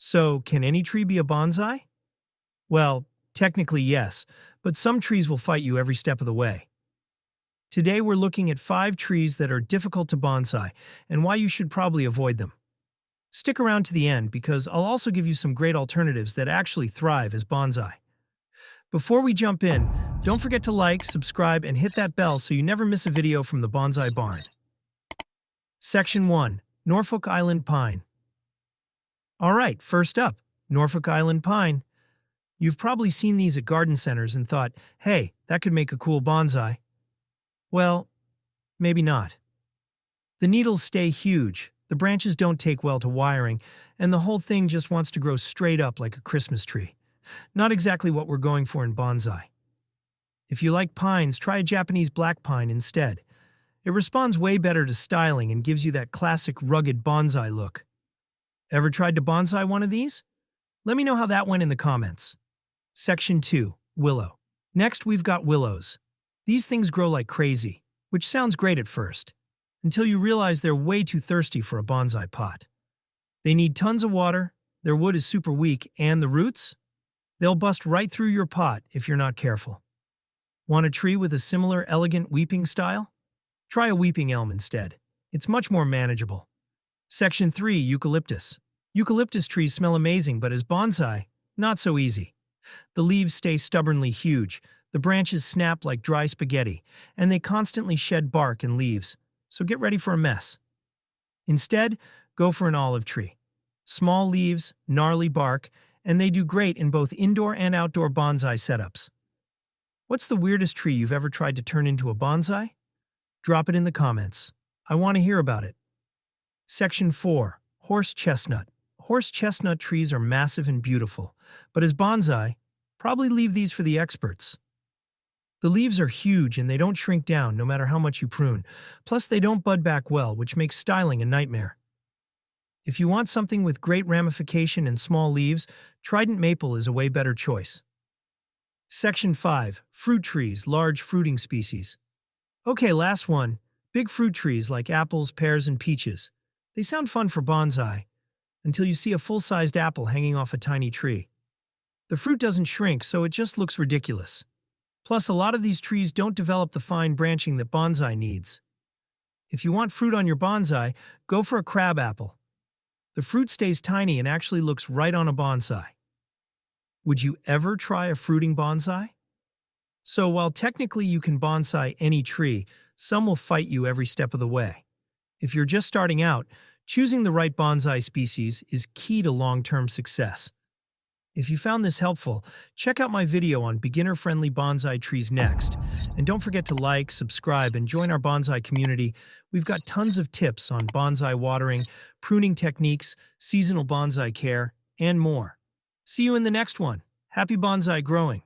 So, can any tree be a bonsai? Well, technically yes, but some trees will fight you every step of the way. Today we're looking at 5 trees that are difficult to bonsai and why you should probably avoid them. Stick around to the end because I'll also give you some great alternatives that actually thrive as bonsai. Before we jump in, don't forget to like, subscribe, and hit that bell so you never miss a video from the Bonsai Barn. Section 1. Norfolk Island Pine. Alright, first up, Norfolk Island Pine. You've probably seen these at garden centers and thought, hey, that could make a cool bonsai. Well, maybe not. The needles stay huge, the branches don't take well to wiring, and the whole thing just wants to grow straight up like a Christmas tree. Not exactly what we're going for in bonsai. If you like pines, try a Japanese black pine instead. It responds way better to styling and gives you that classic rugged bonsai look. Ever tried to bonsai one of these? Let me know how that went in the comments. Section 2. Willow. Next, we've got willows. These things grow like crazy, which sounds great at first, until you realize they're way too thirsty for a bonsai pot. They need tons of water, their wood is super weak, and the roots? They'll bust right through your pot if you're not careful. Want a tree with a similar elegant weeping style? Try a weeping elm instead. It's much more manageable. Section 3. Eucalyptus. Eucalyptus trees smell amazing, but as bonsai, not so easy. The leaves stay stubbornly huge, the branches snap like dry spaghetti, and they constantly shed bark and leaves, so get ready for a mess. Instead, go for an olive tree. Small leaves, gnarly bark, and they do great in both indoor and outdoor bonsai setups. What's the weirdest tree you've ever tried to turn into a bonsai? Drop it in the comments. I want to hear about it. Section 4. Horse chestnut. Horse chestnut trees are massive and beautiful, but as bonsai, probably leave these for the experts. The leaves are huge and they don't shrink down no matter how much you prune, plus they don't bud back well, which makes styling a nightmare. If you want something with great ramification and small leaves, Trident maple is a way better choice. Section 5. Fruit trees, large fruiting species. Okay, last one. Big fruit trees like apples, pears, and peaches. They sound fun for bonsai, until you see a full-sized apple hanging off a tiny tree. The fruit doesn't shrink, so it just looks ridiculous. Plus, a lot of these trees don't develop the fine branching that bonsai needs. If you want fruit on your bonsai, go for a crab apple. The fruit stays tiny and actually looks right on a bonsai. Would you ever try a fruiting bonsai? So while technically you can bonsai any tree, some will fight you every step of the way. If you're just starting out, choosing the right bonsai species is key to long-term success. If you found this helpful, check out my video on beginner-friendly bonsai trees next. And don't forget to like, subscribe, and join our bonsai community. We've got tons of tips on bonsai watering, pruning techniques, seasonal bonsai care, and more. See you in the next one. Happy bonsai growing!